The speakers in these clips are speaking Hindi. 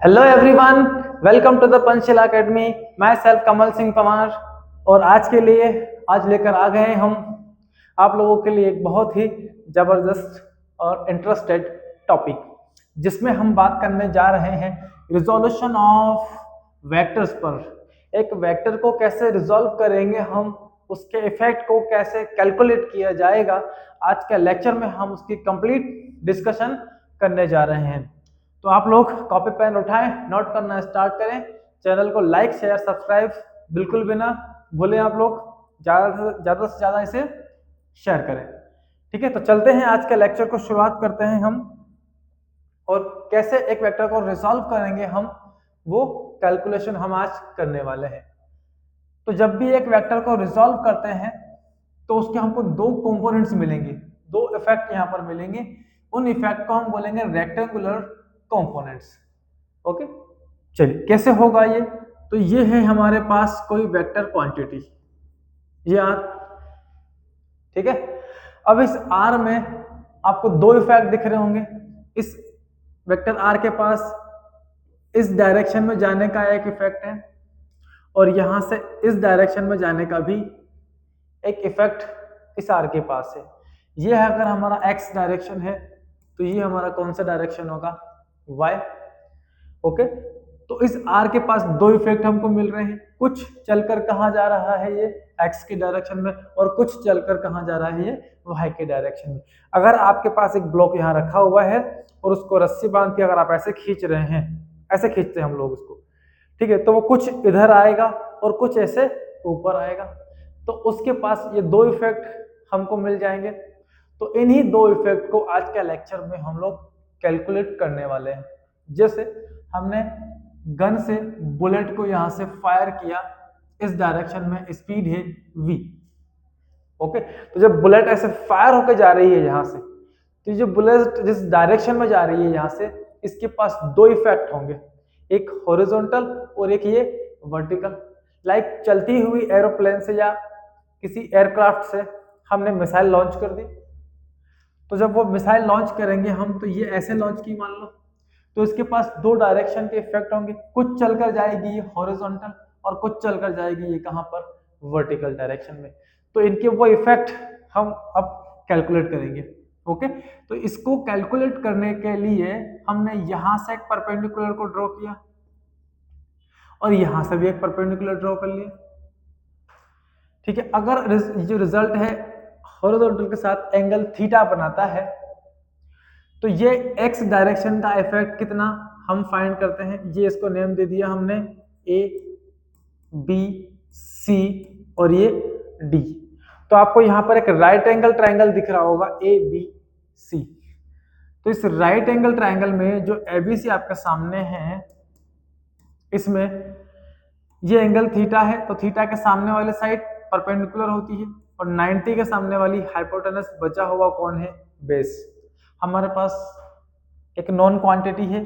Hello everyone, welcome to the Panchsheel academy. Myself Kamal Singh Pawar और आज लेकर आ गए हम आप लोगों के लिए एक बहुत ही जबरदस्त और इंटरेस्टेड टॉपिक, जिसमें हम बात करने जा रहे हैं रिजोल्यूशन ऑफ वेक्टर्स पर। एक वेक्टर को कैसे रिजोल्व करेंगे हम, उसके इफेक्ट को कैसे कैलकुलेट किया जाएगा। आज के लेक्चर में हम उसकी कंप्लीट डिस्कशन करने जा रहे हैं। तो आप लोग कॉपी पेन उठाएं, नोट करना स्टार्ट करें। चैनल को लाइक शेयर सब्सक्राइब बिल्कुल भी ना भूलें। आप लोग ज़्यादा से ज़्यादा इसे शेयर करें। ठीक है, तो चलते हैं, आज के लेक्चर को शुरुआत करते हैं हम। और कैसे एक वेक्टर को रिजॉल्व करेंगे हम, वो कैलकुलेशन हम आज करने वाले हैं। तो जब भी एक वेक्टर को रिजॉल्व करते हैं तो उसके हमको दो कंपोनेंट्स मिलेंगे, दो इफेक्ट यहाँ पर मिलेंगे। उन इफेक्ट को हम बोलेंगे रेक्टेंगुलर कंपोनेंट्स। ओके, चलिए कैसे होगा ये। तो ये है हमारे पास कोई वेक्टर क्वांटिटी, ये आर। ठीक है, अब इस आर में आपको दो इफेक्ट दिख रहे होंगे। इस वेक्टर आर के पास इस डायरेक्शन में जाने का एक इफेक्ट है और यहां से इस डायरेक्शन में जाने का भी एक इफेक्ट इस आर के पास है। ये है अगर हमारा एक्स डायरेक्शन है तो ये हमारा कौन सा डायरेक्शन होगा, वाई। ओके, तो इस आर के पास दो इफेक्ट हमको मिल रहे हैं। कुछ चलकर कहाँ जा रहा है, ये एक्स के डायरेक्शन में, और कुछ चलकर कहाँ जा रहा है, ये वाई के डायरेक्शन में। अगर आपके पास एक ब्लॉक यहाँ रखा हुआ है और उसको रस्सी बांध के अगर आप ऐसे खींच रहे हैं, ऐसे खींचते हैं हम लोग उसको, ठीक है, तो वो कुछ इधर आएगा और कुछ ऐसे ऊपर आएगा। तो उसके पास ये दो इफेक्ट हमको मिल जाएंगे। तो इन्हीं दो इफेक्ट को आज के लेक्चर में हम लोग कैलकुलेट करने वाले हैं। जैसे हमने गन से बुलेट को यहां से फायर किया, इस डायरेक्शन में स्पीड है v। ओके, तो जब बुलेट ऐसे फायर होकर जा रही है यहां से, तो जो बुलेट जिस डायरेक्शन में जा रही है यहां से, इसके पास दो इफेक्ट होंगे, एक हॉरिजॉन्टल और एक ये वर्टिकल। लाइक चलती हुई एरोप्लेन से या किसी एयरक्राफ्ट से हमने मिसाइल लॉन्च कर दी, तो जब वो मिसाइल लॉन्च करेंगे हम, तो ये ऐसे लॉन्च की मान लो, तो इसके पास दो डायरेक्शन के इफेक्ट होंगे। कुछ चलकर जाएगी ये हॉरिजॉन्टल और कुछ चलकर जाएगी ये कहां पर, वर्टिकल डायरेक्शन में। तो इनके वो इफेक्ट हम अब कैलकुलेट करेंगे। ओके, तो इसको कैलकुलेट करने के लिए हमने यहां से एक परपेंडिकुलर को ड्रॉ किया और यहां से भी एक परपेंडिकुलर ड्रॉ कर लिया। ठीक है, अगर जो रिजल्ट है हॉरिजॉन्टल के साथ एंगल थीटा बनाता है, तो ये एक्स डायरेक्शन का इफेक्ट कितना हम फाइंड करते हैं। ये इसको नेम दे दिया हमने ए बी सी और ये डी। तो आपको यहां पर एक राइट एंगल ट्रायंगल दिख रहा होगा ए बी सी। तो इस राइट एंगल ट्रायंगल में जो एबीसी आपके सामने है, इसमें ये एंगल थीटा है, तो थीटा के सामने वाले साइड परपेंडिकुलर होती है और 90 के सामने वाली हाइपोटेनस बचा हुआ कौन है, बेस। हमारे पास एक नॉन क्वांटिटी है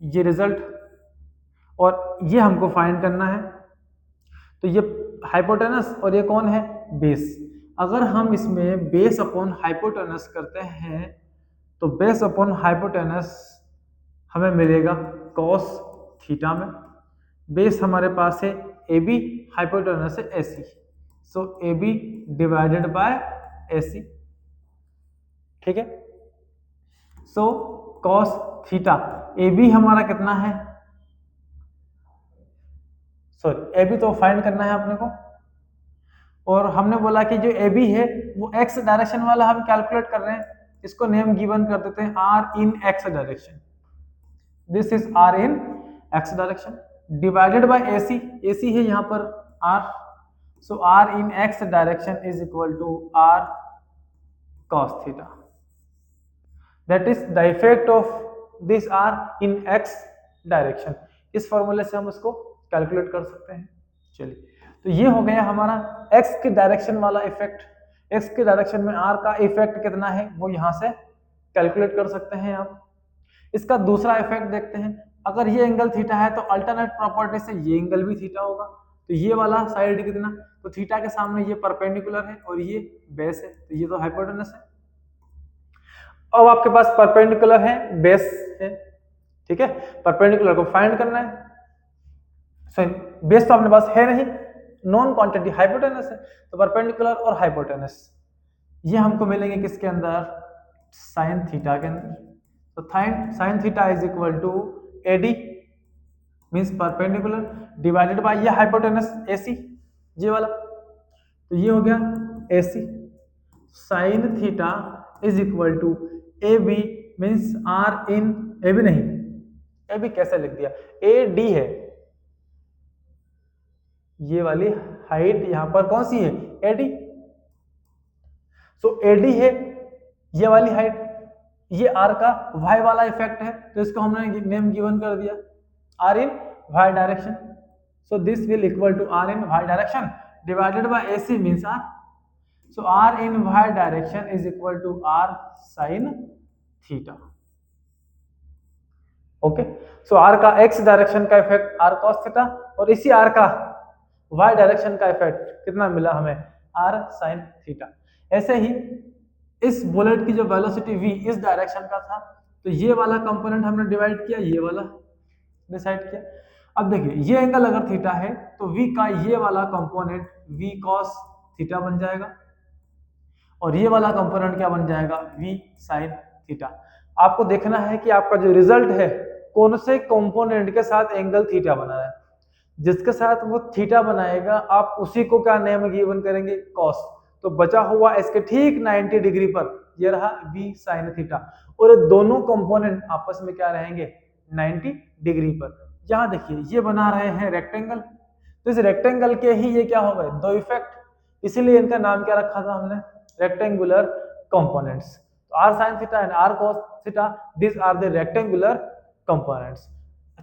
ये रिजल्ट, और ये हमको फाइंड करना है। तो ये हाइपोटेनस और ये कौन है, बेस। अगर हम इसमें बेस अपॉन हाइपोटेनस करते हैं तो बेस अपॉन हाइपोटेनस हमें मिलेगा कॉस थीटा में। बेस हमारे पास है ए बी, हाइपोटेनस है AC, so A B divided by AC. ठीक है, so cos theta, A B हमारा कितना है, सॉरी ए बी तो फाइंड करना है अपने को, और हमने बोला कि जो ए बी है वो एक्स डायरेक्शन वाला हम कैलकुलेट कर रहे हैं। इसको नेम गिवन कर देते हैं R in X direction. This is R in X direction divided by AC, AC है यहाँ पर R, so R in X direction is equal to R cos theta. That is the effect of this R in X direction. इस फॉर्मूले से हम उसको कैलकुलेट कर सकते हैं। चलिए, तो ये हो गया हमारा एक्स के डायरेक्शन वाला इफेक्ट। एक्स के डायरेक्शन में आर का इफेक्ट कितना है वो यहां से कैलकुलेट कर सकते हैं आप। इसका दूसरा इफेक्ट देखते हैं। अगर ये एंगल थीटा है तो अल्टरनेट प्रॉपर्टी से ये एंगल भी थीटा होगा। तो ये वाला साइड कितना, तो थीटा के सामने ये परपेंडिकुलर है और ये बेस है, तो ये तो हाइपोटेनस है। अब आपके पास परपेंडिकुलर है, बेस है, ठीक है, परपेंडिकुलर को फाइंड करना है। बेस तो अपने पास है नहीं, नॉन क्वांटिटी हाइपोटेनस है, तो परपेंडिकुलर और हाइपोटेनस ये हमको मिलेंगे किसके अंदर, साइन थीटा के अंदर। तो sine theta is equal to AD means perpendicular divided by ये हाइपोटेनस एसी ये वाला, तो ये हो गया AC. Sine theta is equal to A B means R in A B नहीं, ए बी कैसे लिख दिया, ए डी है, ये वाली हाइट यहां पर कौन सी है, एडी। सो एडी है ये वाली हाइट, ये आर का वाई वाला इफेक्ट है, तो इसको हमने नेम गिवन कर दिया R in Y direction. So this will equal to R in Y direction divided by AC means R. So R in Y direction is equal to R sine theta. Okay, so R का एक्स डायरेक्शन का इफेक्ट आर कॉस थीटा, और इसी आर का वाई डायरेक्शन का इफेक्ट कितना मिला हमें, आर साइन थीटा। ऐसे ही इस बुलेट की जो वेलोसिटी v इस डायरेक्शन का था, तो ये वाला कंपोनेंट हमने डिवाइड किया, ये वाला डिसाइड किया। अब देखिए ये एंगल अगर थीटा है तो v का ये वाला कंपोनेंट v cos थीटा बन जाएगा, और ये वाला कंपोनेंट क्या बन जाएगा, v sin थीटा। आपको देखना है कि आपका जो रिजल्ट है कौन से कंपोनेंट के साथ एंगल थीटा बना है, जिसके साथ वो थीटा बनाएगा आप उसी को क्या नेम गिवन करेंगे, cos। तो बचा हुआ इसके ठीक 90 डिग्री पर ये रहा v sin थीटा, और ये दोनों कंपोनेंट आपस में क्या रहेंगे, 90 डिग्री पर। यहाँ देखिए ये बना रहे हैं रेक्टेंगल, तो इस रेक्टेंगल के ही ये क्या हो गए, दो इफेक्ट, इसीलिए इनका नाम क्या रखा था हमने, रेक्टेंगुलर कंपोनेंट्स। तो r sin theta and r cos theta this are the rectangular components.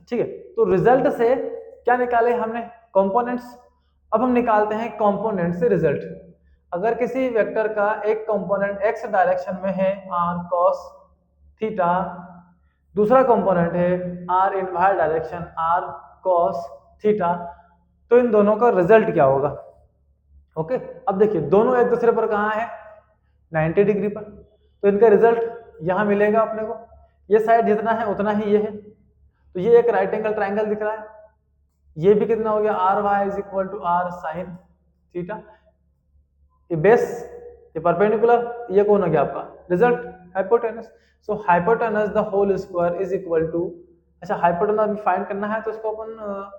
ठीक है, तो रिजल्ट से क्या निकाले हमने, कंपोनेंट्स। अब हम निकालते हैं कंपोनेंट से रिजल्ट। अगर किसी वेक्टर का एक कंपोनेंट x डायरेक्शन में है r cos थीटा, दूसरा कंपोनेंट है r इन y direction r cos theta, तो इन दोनों का रिजल्ट क्या होगा। ओके, अब देखिए दोनों एक दूसरे पर कहाँ है, 90 डिग्री पर, तो इनका रिजल्ट यहाँ मिलेगा अपने को। ये साइड जितना है उतना ही ये है, तो ये एक राइट एंगल ट्राइंगल दिख रहा है, ये भी कितना हो गया, R Y is equal to R sine theta. ये बेस, ये परपेंडिकुलर, ये कौन हो गया आपका result, hypotenuse. So hypotenuse the whole square is equal to, अच्छा हाइपोटेनस फाइंड करना है तो इसको अपन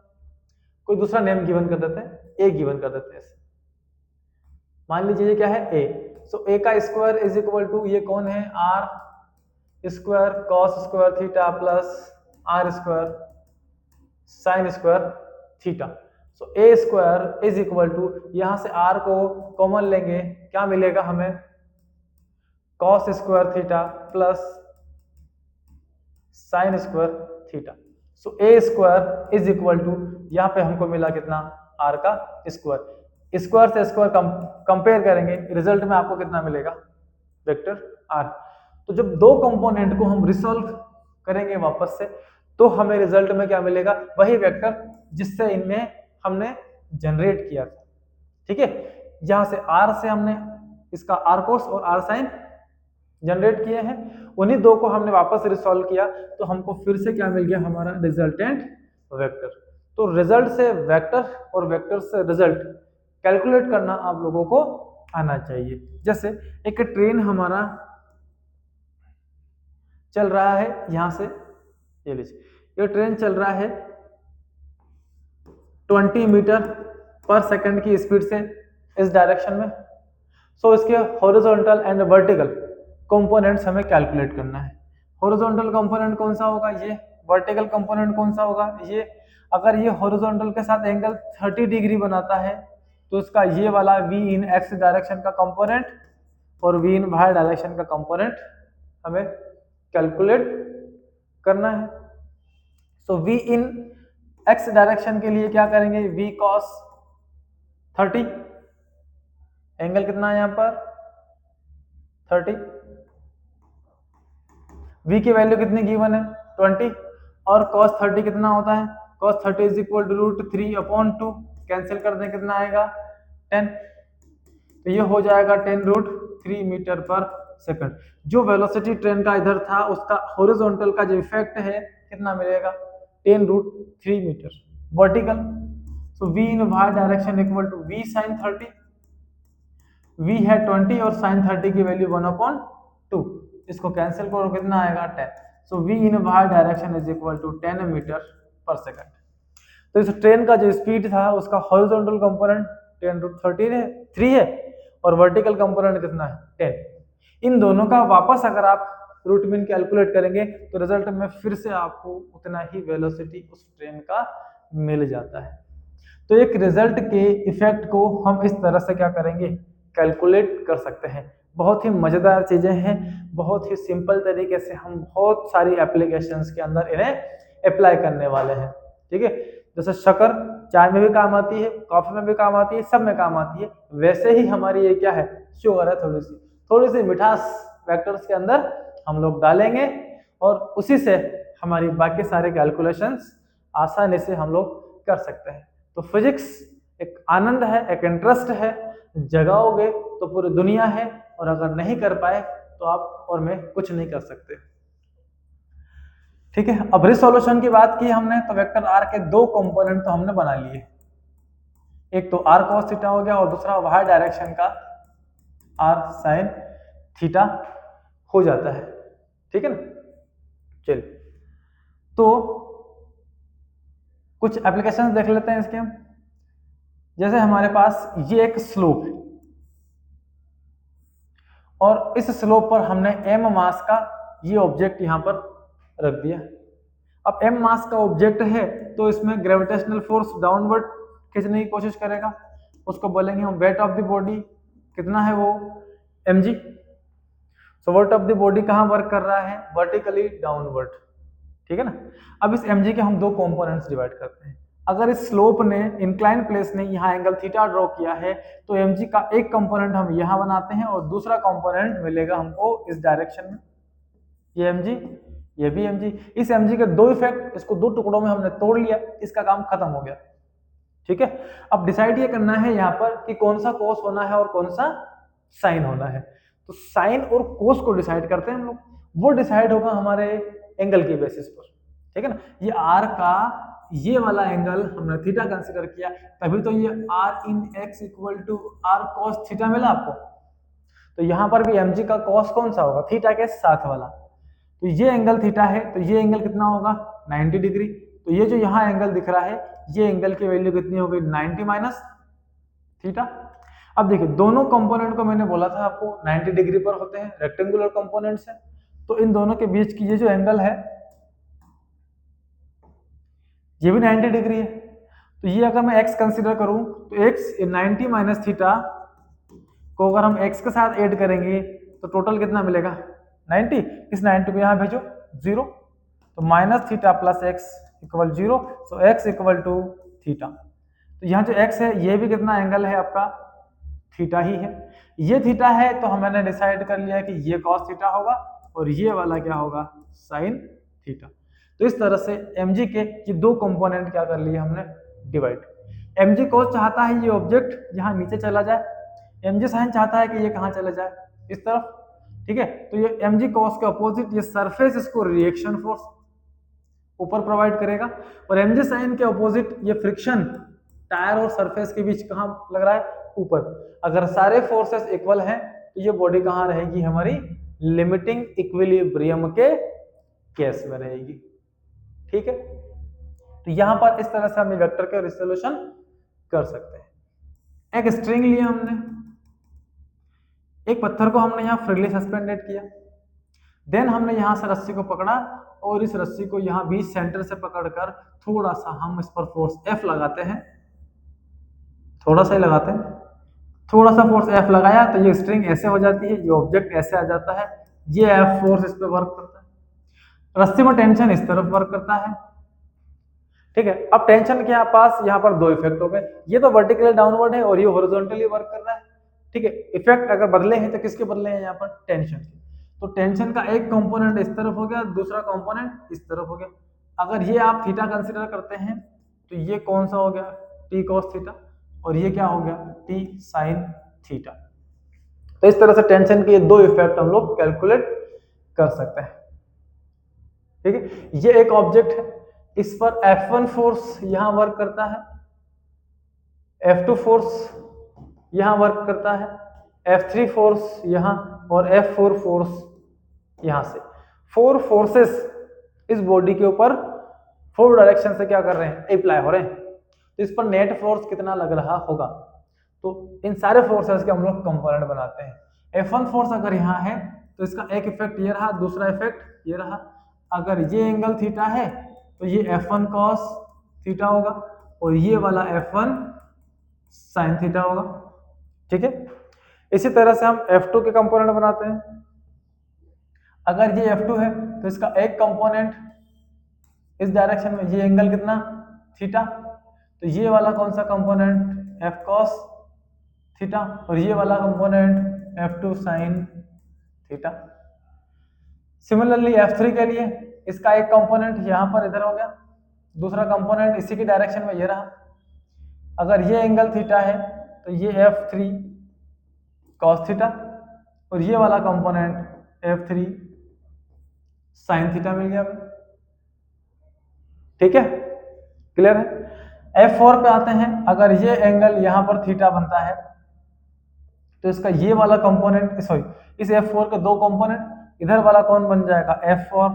कोई दूसरा नेम गिवन कर देते हैं, ए गिवन कर देते हैं। मान लीजिए ये क्या है, ए। सो ए का स्क्वायर इज इक्वल टू, ये कौन है, R square cos square theta plus R square sine square theta. So A square is equal to, यहां से आर को कॉमन लेंगे, क्या मिलेगा हमें, cos square theta plus sine square theta. So A square is equal to, यहाँ पे हमको मिला कितना, आर का स्क्वायर। स्क्वायर से स्क्वायर कंपेयर करेंगे, रिजल्ट में आपको कितना मिलेगा, वेक्टर आर। तो जब दो कंपोनेंट को हम रिसॉल्व करेंगे वापस से, तो हमें रिजल्ट में क्या मिलेगा, वही वेक्टर जिससे इनमें हमने जनरेट किया था। ठीक है, यहां से आर से हमने इसका आर कोस और आर साइन जनरेट किए हैं, उन्हीं दो को हमने वापस रिसॉल्व किया, तो हमको फिर से क्या मिल गया, हमारा रिजल्टेंट वेक्टर। तो रिजल्ट से वेक्टर और वेक्टर से रिजल्ट कैलकुलेट करना आप लोगों को आना चाहिए। जैसे एक ट्रेन हमारा चल रहा है, यहां से ये लीजिए, ये ट्रेन चल रहा है 20 मीटर पर सेकंड की स्पीड से इस डायरेक्शन में। सो इसके हॉरिजॉन्टल एंड वर्टिकल कंपोनेंट्स हमें कैलकुलेट करना है। हॉरिजॉन्टल कंपोनेंट कौन सा होगा, ये। वर्टिकल कंपोनेंट कौन सा होगा, ये। अगर ये हॉरिजॉन्टल के साथ एंगल 30 डिग्री बनाता है, तो इसका ये वाला v इन x डायरेक्शन का कंपोनेंट और v इन y डायरेक्शन का कंपोनेंट हमें कैलकुलेट करना है। सो v इन x डायरेक्शन के लिए क्या करेंगे, v cos 30, एंगल कितना है यहाँ पर 30, v की वैल्यू कितनी गिवन है 20, और cos 30 कितना होता है, cos 30 is equal to √3/2, cancel कर दें कितना आएगा 10, तो ये हो जाएगा 10√3 मीटर पर सेकंड। जो वेलोसिटी ट्रेन का इधर था उसका हॉरिजॉन्टल का जो इफेक्ट है कितना मिलेगा 10√3 metre. Vertical, so v in y direction equal to v sin 30, v है 20 और sin 30 की वैल्यू 1/2, इसको कैंसिल करो कितना आएगा 10। So v in y direction is equal to 10 metre per second. तो इस ट्रेन का जो स्पीड था उसका हॉरिजॉन्टल कंपोनेंट 10√3 है और वर्टिकल कंपोनेंट कितना है 10। इन दोनों का वापस अगर आप रूट मीन कैलकुलेट करेंगे तो रिजल्ट में फिर से आपको उतना ही वेलोसिटी उस ट्रेन का मिल जाता है। तो एक रिजल्ट के इफेक्ट को हम इस तरह से क्या करेंगे कैलकुलेट कर सकते हैं। बहुत ही मजेदार चीजें हैं, बहुत ही सिंपल तरीके से हम बहुत सारी एप्लीकेशंस के अंदर इन्हें अप्लाई करने वाले हैं। ठीक है, जैसे शक्कर चाय में भी काम आती है, कॉफी में भी काम आती है, सब में काम आती है, वैसे ही हमारी ये क्या है शुगर है, थोड़ी सी मिठास वेक्टर्स के अंदर हम लोग डालेंगे और उसी से हमारी बाकी सारे कैलकुलेशंस आसानी से हम लोग कर सकते हैं। तो फिजिक्स एक आनंद है, एक इंटरेस्ट है, जगाओगे तो पूरी दुनिया है और अगर नहीं कर पाए तो आप और मैं कुछ नहीं कर सकते। ठीक है, अब रिसोल्यूशन की बात की हमने तो वेक्टर आर के दो कंपोनेंट तो हमने बना लिए, एक तो आर cos थीटा हो गया और दूसरा y डायरेक्शन का आर sin थीटा हो जाता है। ठीक है ना, चलिए तो कुछ एप्लीकेशंस देख लेते हैं इसके हम। जैसे हमारे पास ये एक स्लोप है और इस स्लोप पर हमने m मास का ये ऑब्जेक्ट यहां पर रख दिया। अब m मास का ऑब्जेक्ट है तो इसमें ग्रेविटेशनल फोर्स डाउनवर्ड खींचने की कोशिश करेगा, उसको बोलेंगे हम वेट ऑफ द बॉडी, कितना है वो mg। So weight of the body कहां वर्क कर रहा है वर्टिकली डाउनवर्ड। ठीक है ना, अब इस mg के हम दो कंपोनेंट्स डिवाइड करते हैं। अगर इस स्लोप ने इंक्लाइन प्लेस ने यहाँ एंगल थीटा ड्रॉ किया है तो mg का एक कंपोनेंट हम यहाँ बनाते हैं और दूसरा कंपोनेंट मिलेगा हमको इस डायरेक्शन में, ये mg ये भी mg। इस mg के दो इफेक्ट, इसको दो टुकड़ों में हमने तोड़ लिया, इसका काम खत्म हो गया। ठीक है, अब डिसाइड ये करना है यहाँ पर कि कौन सा कोस होना है और कौन सा साइन होना है। तो साइन और कोस को डिसाइड करते हैं हम लोग, वो डिसाइड होगा हमारे एंगल की बेसिस पर। ठीक है ना, ये आर का ये वाला एंगल हमने थीटा कंसीडर किया, तभी तो ये R in X equal to R cos theta मिला आपको। तो यहाँ पर भी mg का कॉस कौन सा होगा थीटा के साथ वाला, तो ये एंगल थीटा है तो ये एंगल कितना होगा 90 डिग्री। तो ये जो यहाँ एंगल दिख रहा है ये एंगल की वैल्यू कितनी होगी 90 माइनस थीटा। अब देखिए दोनों कंपोनेंट को मैंने बोला था आपको 90 डिग्री पर होते हैं, रेक्टेंगुलर कंपोनेंट्स हैं, तो इन दोनों के बीच की ये जो एंगल है ये भी 90 डिग्री है। तो ये अगर मैं x कंसीडर करूं तो x 90 माइनस थीटा को अगर हम x के साथ ऐड करेंगे तो टोटल कितना मिलेगा 90। इस 90 को यहाँ भेजो 0, तो minus theta plus x equal 0, so x equal to theta. तो यहाँ जो x है ये भी कितना एंगल है आपका थीटा ही है। ये थीटा है तो हमने डिसाइड कर लिया कि ये कॉस थीटा होगा और ये वाला क्या होगा साइन थीटा। तो इस तरह से mg के ये दो कंपोनेंट क्या कर लिए हमने डिवाइड। mg cos चाहता है ये ऑब्जेक्ट यहाँ नीचे चला जाए, mg sin चाहता है कि ये कहाँ चला जाए इस तरफ। ठीक है, तो ये mg cos के अपोजिट ये सरफेस इसको रिएक्शन फोर्स ऊपर प्रोवाइड करेगा और mg sin के अपोजिट ये फ्रिक्शन टायर और सरफेस के बीच कहाँ लग रहा है ऊपर। अगर सारे फोर्सेस इक्वल हैं तो ये बॉडी कहाँ रहेगी हमारी लिमिटिंग इक्विलिब्रियम के केस में रहेगी। ठीक है, तो यहां पर इस तरह से हम वेक्टर के रिसोल्यूशन कर सकते हैं। एक स्ट्रिंग लिया हमने, एक पत्थर को हमने यहाँ फ्रीली सस्पेंडेड किया, देन हमने यहां से रस्सी को पकड़ा और इस रस्सी को यहाँ बीच सेंटर से पकड़कर थोड़ा सा हम इस पर फोर्स F लगाते हैं, थोड़ा सा ही लगाते हैं, थोड़ा सा फोर्स F लगाया तो ये स्ट्रिंग ऐसे हो जाती है, ये ऑब्जेक्ट ऐसे आ जाता है, ये F फोर्स इस पर वर्क करता है। रस्सी में टेंशन इस तरफ वर्क करता है। ठीक है, अब टेंशन के पास यहाँ पर दो इफेक्ट हो गए, ये तो वर्टिकली डाउनवर्ड है और ये हॉरिजॉन्टली वर्क कर रहा है। ठीक है, इफेक्ट अगर बदले हैं तो किसके बदले हैं यहाँ पर टेंशन के। तो टेंशन का एक कंपोनेंट इस तरफ हो गया, दूसरा कंपोनेंट इस तरफ हो गया। अगर ये आप थीटा कंसीडर करते हैं तो ये कौन सा हो गया t cos थीटा और ये क्या हो गया t sin थीटा। तो इस तरह से टेंशन के दो इफेक्ट हम लोग कैलकुलेट कर सकते हैं। ठीक है। ये एक ऑब्जेक्ट है, इस पर F1 फोर्स यहां वर्क करता है, F2 फोर्स यहां वर्क करता है, F3 फोर्स यहां और F4 फोर्स यहां से। 4 फोर्सेस इस बॉडी के ऊपर 4 डायरेक्शन से क्या कर रहे हैं, अप्लाई हो रहे हैं। तो इस पर नेट फोर्स कितना लग रहा होगा, तो इन सारे फोर्सेस के हम लोग कंपोनेंट बनाते हैं। F1 फोर्स अगर यहाँ है तो इसका एक इफेक्ट ये रहा, दूसरा इफेक्ट ये रहा। अगर ये एंगल थीटा है तो ये F1 कॉस थीटा होगा और ये वाला F1 साइन थीटा होगा। ठीक है। इसी तरह से हम F2 के कंपोनेंट बनाते हैं। अगर ये F2 है तो इसका एक कंपोनेंट इस डायरेक्शन में, ये एंगल कितना थीटा, तो ये वाला कौन सा कंपोनेंट F cos थीटा और ये वाला component F2 sine theta. Similarly F3 के लिए इसका एक कंपोनेंट यहाँ पर इधर हो गया, दूसरा कंपोनेंट इसी की डायरेक्शन में ये रहा। अगर ये एंगल थीटा है तो ये F3 cos थीटा और ये वाला कंपोनेंट F3 साइन थीटा मिल गया। ठीक है, क्लियर है। F4 पे आते हैं। अगर ये एंगल यहाँ पर थीटा बनता है तो इसका ये वाला कंपोनेंट, सॉरी, इस F4 के दो कंपोनेंट, इधर वाला कौन बन जाएगा F4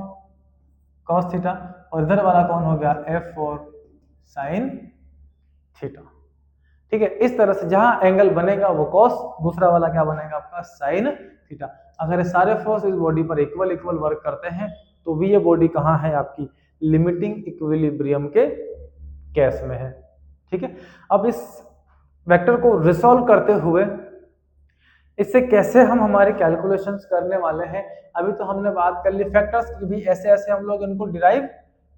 cos थीटा और इधर वाला कौन हो गया F4 sin थीटा। ठीक है, इस तरह से जहां एंगल बनेगा वो cos, दूसरा वाला क्या बनेगा आपका sin थीटा। अगर ये सारे फोर्स इस बॉडी पर इक्वल इक्वल वर्क करते हैं तो भी ये बॉडी कहाँ है आपकी, लिमिटिंग इक्विलिब्रियम के केस में है। ठीक है। अब इस वेक्टर को रिसॉल्व करते हुए इससे कैसे हम हमारे कैलकुलेशंस करने वाले हैं, अभी तो हमने बात कर ली फैक्टर्स की भी, ऐसे ऐसे हम लोग इनको डिराइव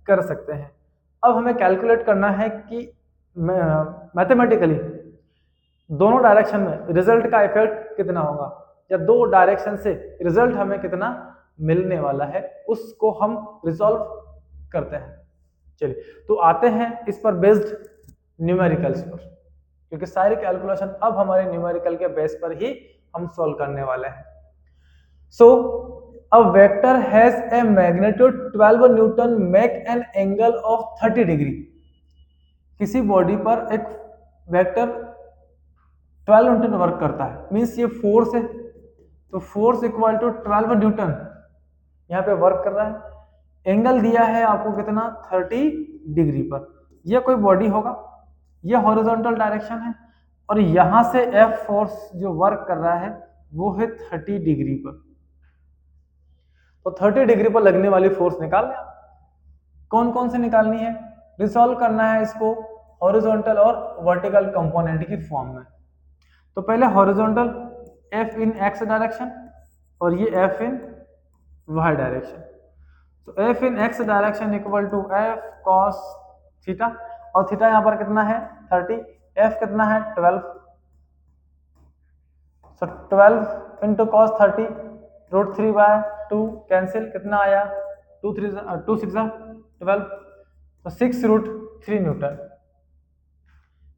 कर सकते हैं। अब हमें कैलकुलेट करना है कि मैथमेटिकली दोनों डायरेक्शन में रिजल्ट का इफेक्ट कितना होगा, या दो डायरेक्शन से रिजल्ट हमें कितना मिलने वाला है, उसको हम रिजॉल्व करते हैं। चलिए, तो आते हैं इस पर बेस्ड न्यूमेरिकल्स पर, क्योंकि सारी कैलकुलेशन अब हमारे न्यूमेरिकल के बेस पर ही हम सॉल्व करने वाले हैं। So a vector has a magnitude 12 newton make an angle of 30 degree. किसी बॉडी पर एक वेक्टर 12 न्यूटन वर्क करता है, मींस ये फोर्स है, तो फोर्स इक्वल टू 12 न्यूटन यहाँ पे वर्क कर रहा है। एंगल दिया है आपको कितना, 30 डिग्री पर। यह कोई बॉडी होगा, यह हॉरिजॉन्टल डायरेक्शन है और यहां से F फोर्स जो वर्क कर रहा है वो है 30 डिग्री पर। तो 30 डिग्री पर लगने वाली फोर्स निकाल लें। कौन कौन से निकालनी है, रिसॉल्व करना है इसको हॉरिजॉन्टल और वर्टिकल कंपोनेंट की फॉर्म में। तो पहले horizontal F in x direction और ये F इन y डायरेक्शन। तो F in x direction equal to F cos theta, और थीटा यहाँ पर कितना है 30, F कितना है 12, so 12 इंटू cos 30 √3/2 कैंसिल, कितना आया 2 6 12, तो 6√3 न्यूटन।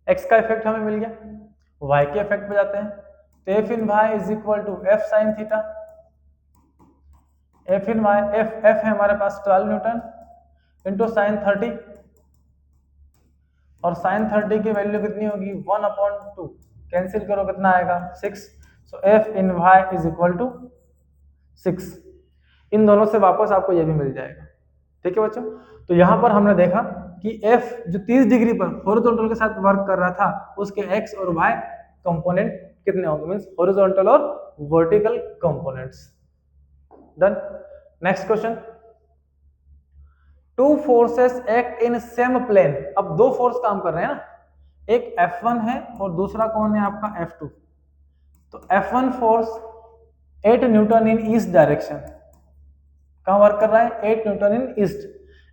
x का इफेक्ट हमें मिल गया। y के इफेक्ट पे जाते हैं, तो F in y is equal to F sin theta, F in y, F है हमारे पास 12 न्यूटन इंटू साइन 30, और साइन 30 की वैल्यू कितनी होगी 1/2, कैंसिल करो कितना आएगा 6, so F in y is equal to 6। इन दोनों से वापस आपको ये भी मिल जाएगा। ठीक है बच्चों, तो यहां पर हमने देखा कि F जो 30 डिग्री पर हॉरिजॉन्टल के साथ वर्क कर रहा था उसके x और y कंपोनेंट कितने होंगे, मींस हॉरिजॉन्टल और vertical components. Done. Next question, two forces act in same plane. अब दो फोर्स काम कर रहे हैं ना, एक F1 है और दूसरा कौन है आपका F2। तो F1 force 8 newton in east direction, कहां वर्क कर रहा है 8 newton in east,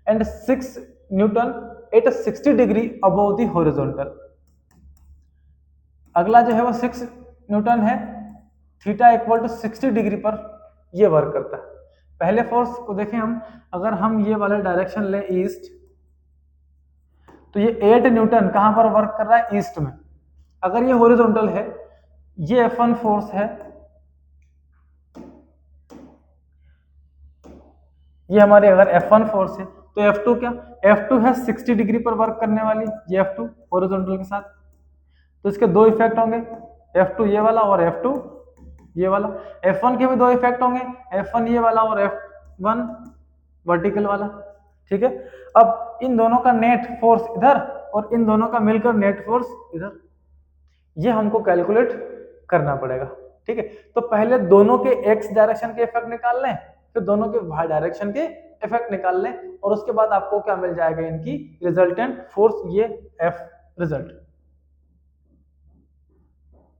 and 6 newton at 60 degree above the horizontal. अगला जो है वो 6 न्यूटन है, थीटा इक्वल टू 60 डिग्री पर ये वर्क करता है। पहले फोर्स को देखें हम, अगर हम ये वाला डायरेक्शन ले ईस्ट, तो ये 8 न्यूटन कहां पर वर्क कर रहा है ईस्ट में। अगर ये हॉरिजॉन्टल है, ये F1 फोर्स है, ये हमारे अगर F1 फोर्स है तो F2 क्या, F2 है 60 डिग्री पर वर्क करने वाली, ये F2 हॉरिजॉन्टल के साथ, तो इसके दो इफेक्ट होंगे, F2 ये वाला और F2 ये वाला। F1 के भी दो इफेक्ट होंगे, F1 ये वाला और F1 वर्टिकल वाला, ठीक है। अब इन दोनों का नेट फोर्स इधर और इन दोनों का मिलकर नेट फोर्स इधर, ये हमको कैलकुलेट करना पड़ेगा, ठीक है। तो पहले दोनों के x डायरेक्शन के इफेक्ट निकाल लें, फिर दोनों के y डायरेक्शन के इफेक्ट निकाल लें, और उसके बाद आपको क्या मिल जाएगा, इनकी रिजल्टेंट फोर्स, ये F रिजल्ट,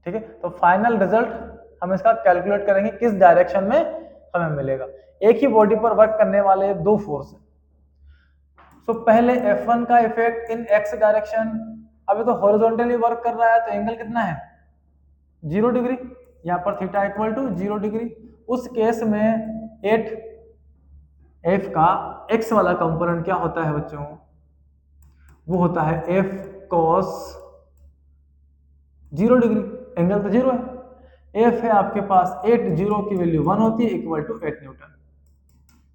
ठीक है। तो फाइनल रिजल्ट हम इसका कैलकुलेट करेंगे किस डायरेक्शन में हमें मिलेगा। एक ही बॉडी पर वर्क करने वाले दो फोर्स है। सो पहले F1 का इफेक्ट इन x डायरेक्शन, अभी तो हॉरिजॉन्टली वर्क कर रहा है तो एंगल कितना है 0 डिग्री, यहाँ पर थीटा इक्वल टू 0 डिग्री। उस केस में 8F का x वाला कंपोनेंट क्या होता है बच्चों, वो होता है F cos 0 डिग्री, एंगल तो 0 है। F है आपके पास 8, 0 की वैल्यू 1 होती है, equal to 8 newton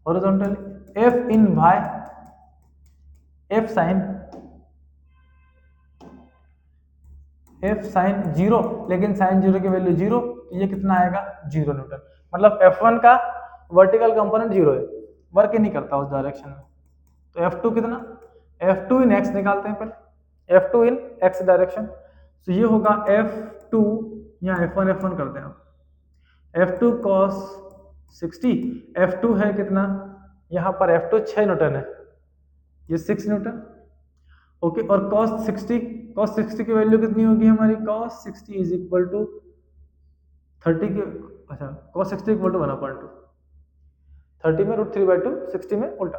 horizontally. F in y F sine 0, लेकिन साइन 0 की वैल्यू 0, तो ये कितना आएगा 0 न्यूटन। मतलब F1 का वर्टिकल कंपोनेंट 0 है, वर्क ही नहीं करता उस डायरेक्शन में। तो F2 कितना, F2 इन x निकालते हैं पहले, F2 इन x डायरेक्शन, तो ये होगा F2, यहाँ F1 करते हैं आप, F2 cos 60, F2 है कितना, यहाँ पर F2 6 न्यूटन है, ये 6 न्यूटन, ओके। और cos 60 की वैल्यू कितनी होगी हमारी, cos 60 इज इक्वल टू 30 के, अच्छा cos 60 इक्वल टू 1/2, 30 में √3/2, 60 में उल्टा,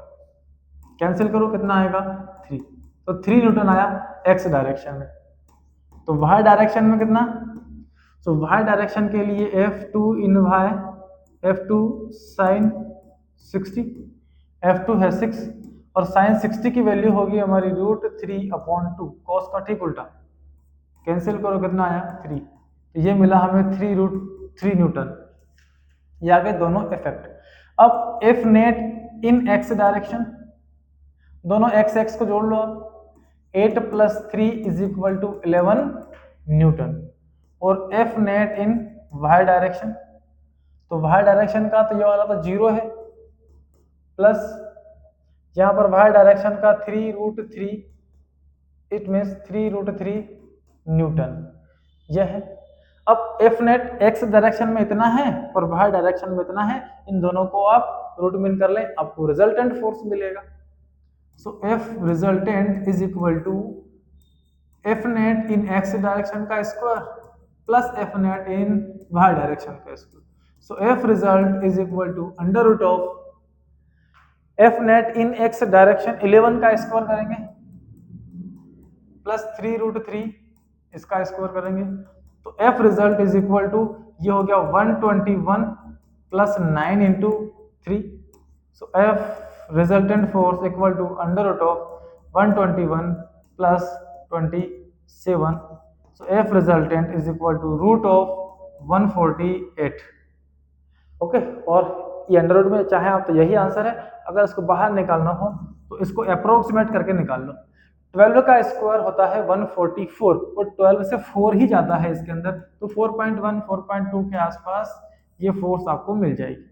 कैंसिल करो कितना आएगा 3, तो 3 न्यूटन आया x डायरेक्शन में। तो y डायरेक्शन में कितना, तो y डायरेक्शन के लिए F2 इन y, F2 साइन 60, F2 है 6, और साइन 60 की वैल्यू होगी हमारी √3/2, cos का ठीक उल्टा, कैंसिल करो कितना आया 3, तो ये मिला हमें 3 न्यूटन। ये आ गए दोनों इफेक्ट। अब F net in x direction, दोनों x को जोड़ लो आप, 8 + 3 इज इक्वल टू 11 न्यूटन, और F net in y direction, तो y डायरेक्शन का तो ये वाला तो 0 है, प्लस यहाँ पर y डायरेक्शन का 3√3, इट मीन्स 3√3 न्यूटन, यह है। अब F नेट x डायरेक्शन में इतना है और y डायरेक्शन में इतना है, इन दोनों को आप रूट मीन कर लें, आपको रिजल्टेंट फोर्स मिलेगा। So F resultant is equal to F net in x direction का square plus F net in y direction का square. So F result is equal to √ F net in x direction 11 का स्क्वायर करेंगे प्लस 3√3 इसका स्क्वायर करेंगे, तो F result is equal to, ये हो गया 121 plus 9 into 3, so F resultant force equal to √121 plus 27, so F resultant is equal to √148, okay. और ये अंडर रूट में चाहे आप तो यही आंसर है, अगर इसको बाहर निकालना हो तो इसको अप्रोक्सीमेट करके निकाल लो। 12 का स्क्वायर होता है 144, और 12 से 4 ही जाता है इसके अंदर, तो 4.1 4.2 के आसपास ये फोर्स आपको मिल जाएगी।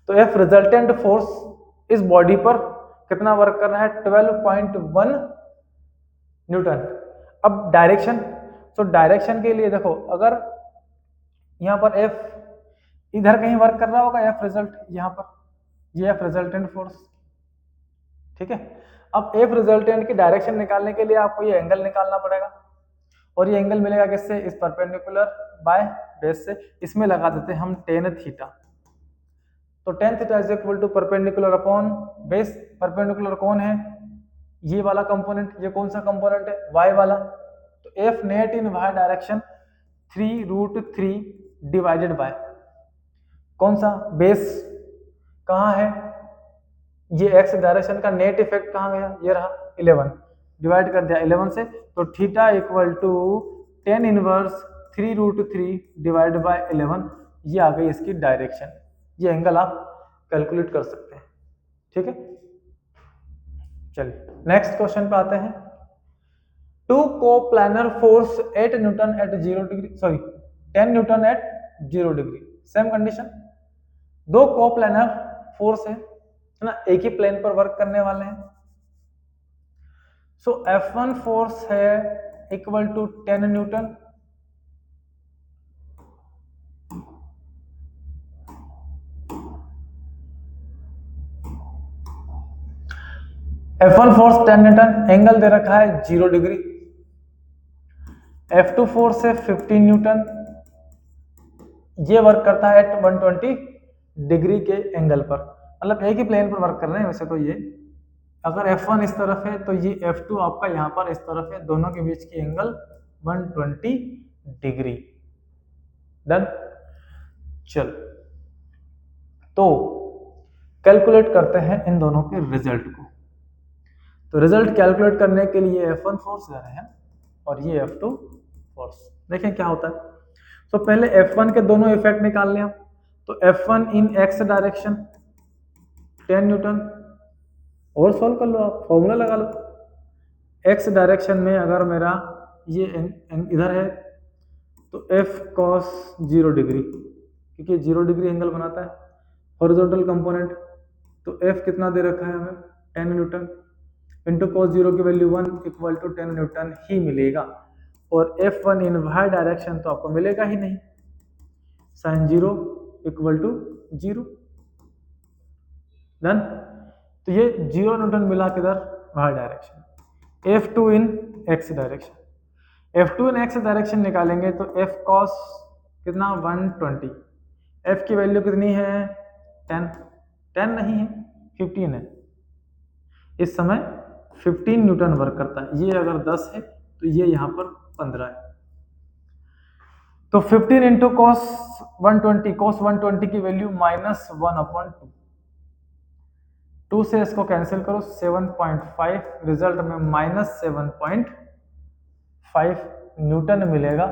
तो F रिजल्टेंट फोर्स इस बॉडी पर कितना वर्क कर रहा है, 12.1 न्यूटन। अब डायरेक्शन, तो डायरेक्शन के लिए देखो, अगर यहाँ पर F इधर कहीं वर्क कर रहा होगा, F रिजल्ट यहाँ पर, ये F रिजल्टेंट फोर्स, ठीक है। अब F रिजल्टेंट की डायरेक्शन निकालने के लिए आपको ये एंगल निकालना पड़ेगा, और ये एंगल मिलेगा किससे, इस परपेंडिकुलर बाय बेस से, इसमें लगा देते हैं हम tan थीटा। तो tan theta is equal to perpendicular upon base, perpendicular कौन है, ये वाला कंपोनेंट, ये कौन सा कंपोनेंट है, y वाला, तो F net in y direction 3√3 divided by कौन सा, बेस कहाँ है, ये x डायरेक्शन का नेट इफेक्ट कहाँ गया, ये रहा 11, डिवाइड कर दिया 11 से, तो theta equal to tan inverse 3√3 divide by 11, ये आ गई इसकी डायरेक्शन। ये एंगल आप कैलकुलेट कर सकते हैं, ठीक है, चलिए नेक्स्ट क्वेश्चन पे आते हैं। Two coplanar force 8 newton at 0 degree, sorry 10 newton at 0 degree, same condition. दो कोप्लानर फोर्स है ना, एक ही प्लेन पर वर्क करने वाले हैं। सो F1 फोर्स है equal to 10 newton, F1 force 10 newton, angle दे रखा है 0 डिग्री। F2 फोर्स है 15 न्यूटन, ये वर्क करता है एट 120 डिग्री के एंगल पर, मतलब एक ही प्लेन पर वर्क कर रहे हैं वैसे तो ये। अगर F1 इस तरफ है तो ये F2 आपका यहाँ पर इस तरफ है, दोनों के बीच की एंगल 120 डिग्री। डन, चल तो कैलकुलेट करते हैं इन दोनों के रिजल्ट को। तो रिजल्ट कैलकुलेट करने के लिए F1 फोर्स दे रहे हैं और ये F2 फोर्स, देखें क्या होता है। तो पहले F1 के दोनों इफेक्ट निकाल लें हम। तो F1 इन x डायरेक्शन 10 न्यूटन, और सॉल्व कर लो आप, फॉर्मूला लगा लो। x डायरेक्शन में अगर मेरा ये इधर है तो F cos 0 डिग्री, क्योंकि 0 डिग्री एंगल बनाता है। हॉरिजॉन्टल कंपोनेंट तो F कितना दे रखा है हमें 10 न्यूटन, इंटू cos 0 की वैल्यू 1 इक्वल टू 10 न्यूटन ही मिलेगा। और F1 इन y डायरेक्शन तो आपको मिलेगा ही नहीं, sin 0 इक्वल टू 0। डन, तो ये 0 न्यूटन मिला किधर, y डायरेक्शन। F2 इन x डायरेक्शन, F2 इन x डायरेक्शन निकालेंगे तो F cos कितना 120, F की वैल्यू कितनी है 10, 10 नहीं है 15 है, इस समय 15 न्यूटन वर्क करता है। ये अगर 10 है तो ये यहाँ पर 15 है। तो 15 इंटू cos 120 की वैल्यू -1/2, 2 से इसको कैंसिल करो 7.5, रिजल्ट में -7.5 न्यूटन मिलेगा।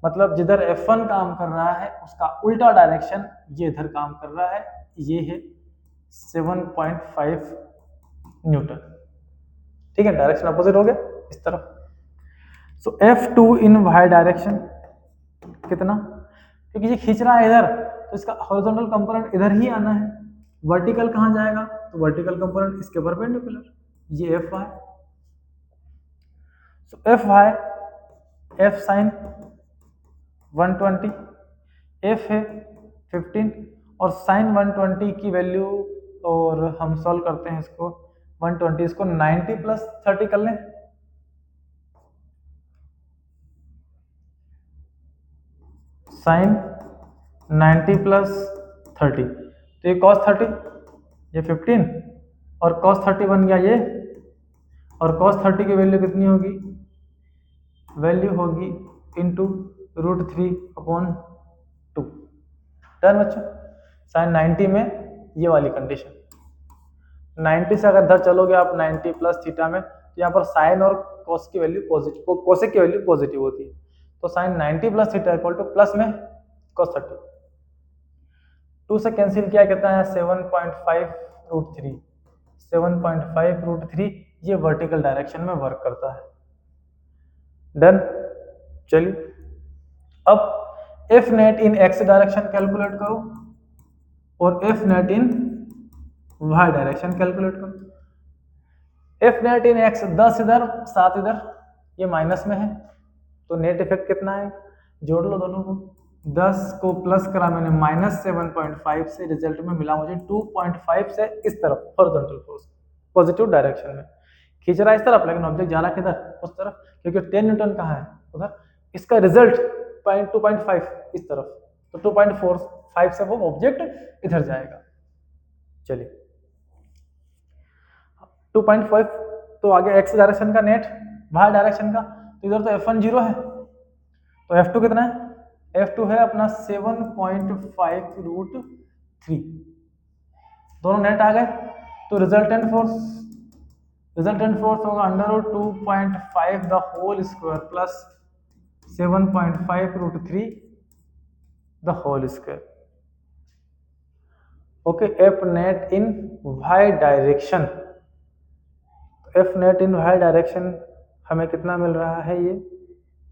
मतलब जिधर F1 काम कर रहा है उसका उल्टा डायरेक्शन ये इधर काम कर रहा है, ये है 7.5 न्यूटन। ठीक है, डायरेक्शन अपोजिट हो गया इस तरफ। सो F2 इन y डायरेक्शन कितना, क्योंकि ये खींच रहा है इधर तो इसका हॉरिजॉन्टल कंपोनेंट इधर ही आना है। वर्टिकल कहां जाएगा, तो वर्टिकल कंपोनेंट इसके परपेंडिकुलर, ये Fy। सो Fy F sin 120, F है 15 और sin 120 की वैल्यू, और हम सॉल्व करते हैं इसको 120, इसको 90 + 30 कर लें, sin 90 + 30, तो ये cos 30, ये 15 और cos 30 बन गया ये, और cos 30 की वैल्यू कितनी होगी, वैल्यू होगी इंटू √3/2। डन बच्चों, sin 90 में ये वाली कंडीशन, 90 से अगर इधर चलोगे आप 90 + थीटा में, तो यहाँ पर साइन और cos की वैल्यू पॉजिटिव, कोसेक की वैल्यू पॉजिटिव होती है। तो sin 90 + theta equal two plus में cos 30, 2 से कैंसिल किया कितना है 7.5 √3, 7.5 √3, ये वर्टिकल डायरेक्शन में वर्क करता है। डन, चलिए अब F net in x direction calculate करो और F net in y direction calculate करो। F नेट इन x 10 इधर 7 इधर, ये माइनस में है तो नेट इफेक्ट कितना है, जोड़ लो दोनों को, 10 को प्लस करा मैंने -7.5 से, रिजल्ट में मिला मुझे 2.5 से इस तरफ हॉरिजॉन्टल फोर्स, पॉजिटिव डायरेक्शन में खींच रहा है इस तरफ, लेकिन ऑब्जेक्ट जा रहा है किधर, उस तरफ, क्योंकि 10 न्यूटन कहाँ है उधर, इसका रिजल्ट 2.5 इस तरफ, तो 2.45 से वो ऑब्जेक्ट इधर जाएगा। चलिए 2.5 तो आगे x डायरेक्शन का नेट, y डायरेक्शन का, तो इधर तो F1 0 है, तो F2 कितना है, F2 है अपना 7.5 √3, दोनों नेट आ गए। तो रिजल्टेंट फोर्स होगा √2.5 the whole square plus 7.5 √3 the whole square. Okay, F net in Y direction, F net in Y direction हमें कितना मिल रहा है, ये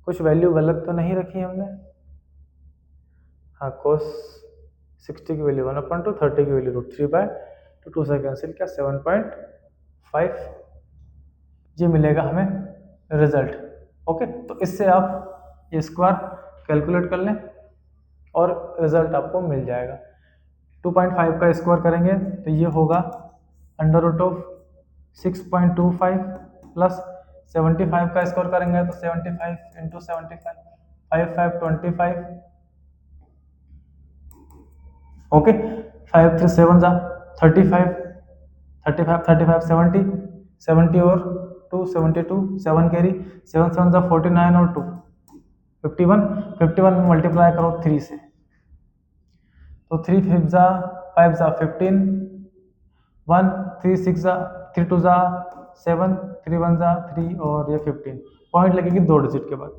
कुछ वैल्यू गलत तो नहीं रखी हमने, हाँ कोस 60 की वैल्यू 1/2, 30 की वैल्यू √3/2, 2 से कैंसिल किया 7.5, ये मिलेगा हमें रिजल्ट। ओके, तो इससे आप ये स्क्वायर कैलकुलेट कर लें और रिजल्ट आपको मिल जाएगा। 2.5 का स्क्वायर करेंगे तो ये होगा √6.25 प्लस 75 का स्क्वायर करेंगे तो 75 इंटू 75, 5525, ओके, 5 3 7 जा 35, 35 35 70, 70 और 2 72, 7 कैरी, 7 7 जा 49 और 2 51, 51 में मल्टीप्लाई करो 3 से, तो 3 5 जा 5 जा 15, 1 3 6 जा 3 2 जा 7, 3 1 जा 3 और ये 15, पॉइंट लगेगी 2 डिजिट के बाद,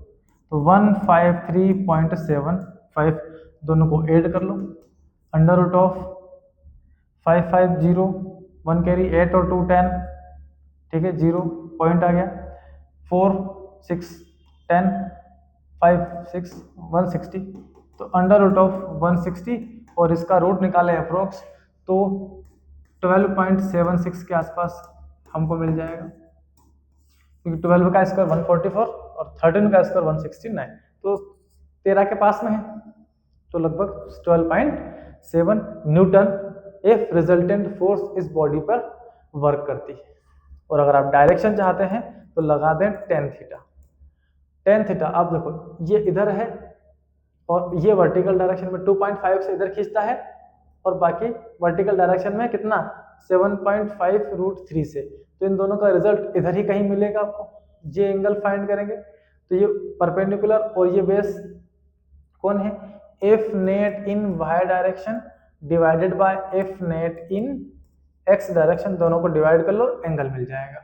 तो 153.75 दोनों को ऐड कर लो, √550, 1 कैरी 8 और 2 10, ठीक है, 0 पॉइंट आ गया, 4 6 10 5 6 160, तो √160 और इसका रूट निकाले अप्रोक्स तो 12.76 के आसपास हमको मिल जाएगा, क्योंकि 12 का स्क्वायर 144 और 13 का स्क्वायर 169, तो 13 के पास में है, तो लगभग 12.7 न्यूटन इफ रिजल्टेंट फोर्स इस बॉडी पर वर्क करती है। और अगर आप डायरेक्शन चाहते हैं तो लगा दें tan थीटा, tan थीटा आप देखो ये इधर है और ये वर्टिकल डायरेक्शन में 2.5 से इधर खींचता है और बाकी वर्टिकल डायरेक्शन में कितना 7.5 √3 से, तो इन दोनों का रिजल्ट इधर ही कहीं मिलेगा आपको। ये एंगल फाइंड करेंगे तो ये परपेंडिकुलर और ये बेस कौन है, F net in Y direction divided by F net in X direction, दोनों को डिवाइड कर लो एंगल मिल जाएगा।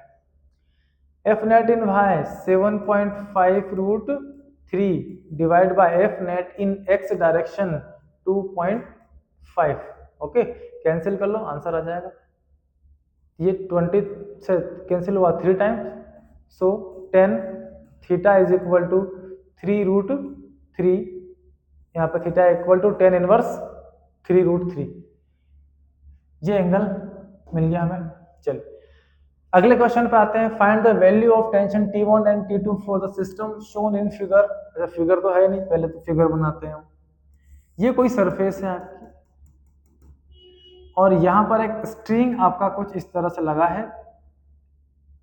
F net in Y 7.5 √3 divide by F net in X direction 2.5, okay, cancel कर लो आंसर आ जाएगा, ये 20 से कैंसिल हुआ 3 times, so tan theta is equal to 3 √3, यहाँ पे theta equal to tan inverse 3 √3, ये एंगल मिल गया हमें। चलिए अगले क्वेश्चन पे आते हैं, find the value of tension T1 and T2 for the system shown in figure. Figure तो है नहीं, पहले तो फिगर बनाते हैं हम। ये कोई सरफेस है आपकी और यहाँ पर एक स्ट्रिंग आपका कुछ इस तरह से लगा है,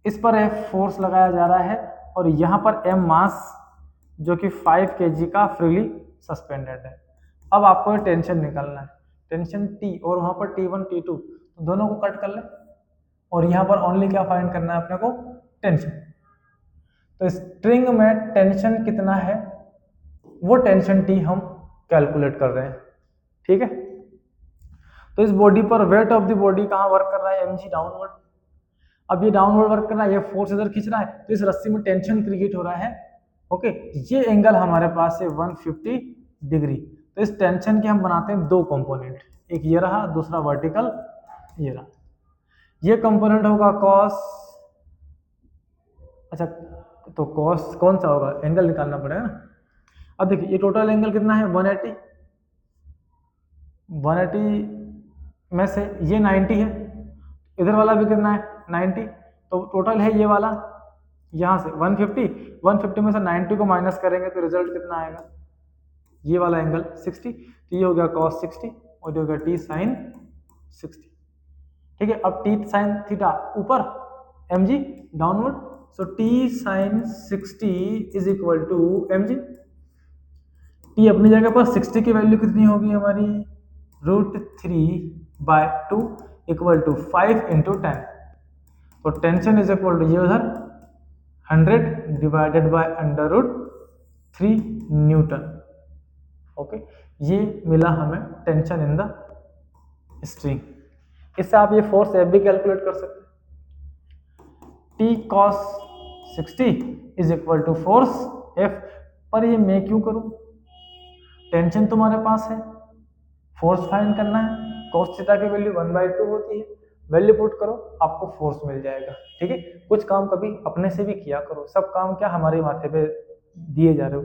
इस पर F फोर्स लगाया जा रहा है और यहाँ पर M मास जो कि 5 kg का फ्रीली सस्पेंडेड है। अब आपको ये टेंशन निकालना है, टेंशन T और वहाँ पर T1 T2, तो दोनों को कट कर ले और यहाँ पर ओनली क्या फाइंड करना है अपने को, टेंशन। तो स्ट्रिंग में टेंशन कितना है वो टेंशन T हम कैलकुलेट कर रहे हैं, ठीक है। तो इस बॉडी पर वेट ऑफ द बॉडी कहाँ वर्क कर रहा है, mg डाउनवर्ड। अब ये डाउनवर्ड वर्क कर रहा है, ये फोर्स इधर खींच रहा है, तो इस रस्सी में टेंशन क्रिएट हो रहा है, ओके। ये एंगल हमारे पास है 150 डिग्री। तो इस टेंशन के हम बनाते हैं दो कंपोनेंट, एक ये रहा, दूसरा वर्टिकल ये रहा। ये कंपोनेंट होगा कॉस, अच्छा तो कॉस कौन सा होगा, एंगल निकालना पड़ेगा ना। अब देखिए ये टोटल एंगल कितना है 180, 180 में से ये 90 है, इधर वाला भी कितना है 90, तो टोटल है ये वाला यहाँ से 150 में से 90 को माइनस करेंगे तो रिजल्ट कितना आएगा, ये वाला एंगल 60, तो ये हो गया cos 60 और ये हो गया t sin 60, ठीक है। अब t sin थीटा ऊपर, mg downward, so t sin 60 is equal to mg। t अपनी जगह पर 60 की वैल्यू कितनी होगी हमारी, √3/2 इक्वल टू 5 इंटू 10, तो टेंशन इज इक्वल टू ये उधर 100 डिवाइडेड बाय √3 न्यूटन, ओके। ये मिला हमें टेंशन इन द स्ट्रिंग। इससे आप ये फोर्स F भी कैलकुलेट कर सकते हैं, T cos 60 is equal to force F, पर ये मैं क्यों करूं, टेंशन तुम्हारे पास है, फोर्स फाइंड करना है, cos थीटा की वैल्यू 1/2 होती है, वैल्यू पुट करो आपको फोर्स मिल जाएगा। ठीक है, कुछ काम कभी अपने से भी किया करो, सब काम क्या हमारे माथे पे दिए जा रहे हो।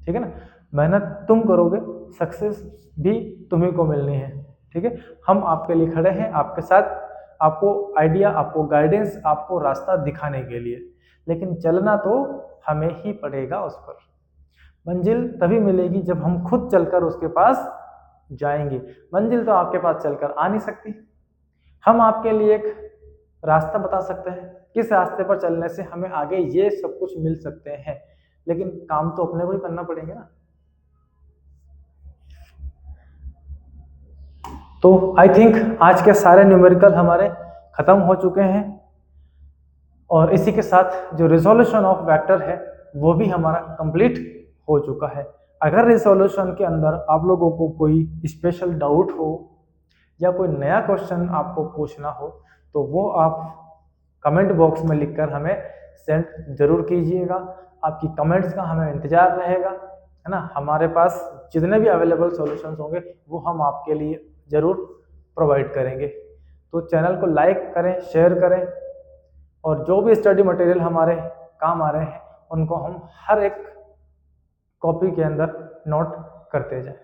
ठीक है ना, मेहनत तुम करोगे, सक्सेस भी तुम्ही को मिलनी है। ठीक है, हम आपके लिए खड़े हैं, आपके साथ, आपको आइडिया, आपको गाइडेंस, आपको रास्ता दिखाने के लिए, लेकिन चलना तो हमें ही पड़ेगा उस पर। मंजिल तभी मिलेगी जब हम खुद चलकर उसके पास जाएंगे। मंजिल तो आपके पास चलकर आ नहीं सकती, हम आपके लिए एक रास्ता बता सकते हैं, किस रास्ते पर चलने से हमें आगे ये सब कुछ मिल सकते हैं, लेकिन काम तो अपने को ही करना पड़ेगा ना। तो आई थिंक आज के सारे न्यूमेरिकल हमारे खत्म हो चुके हैं, और इसी के साथ जो रिजोल्यूशन ऑफ वेक्टर है वो भी हमारा कंप्लीट हो चुका है। अगर रिजोल्यूशन के अंदर आप लोगों को कोई स्पेशल डाउट हो या कोई नया क्वेश्चन आपको पूछना हो तो वो आप कमेंट बॉक्स में लिखकर हमें सेंड जरूर कीजिएगा। आपकी कमेंट्स का हमें इंतजार रहेगा, है ना। हमारे पास जितने भी अवेलेबल सॉल्यूशंस होंगे वो हम आपके लिए जरूर प्रोवाइड करेंगे। तो चैनल को लाइक करें, शेयर करें, और जो भी स्टडी मटेरियल हमारे काम आ रहे हैं उनको हम हर एक कॉपी के अंदर नोट करते जाएं।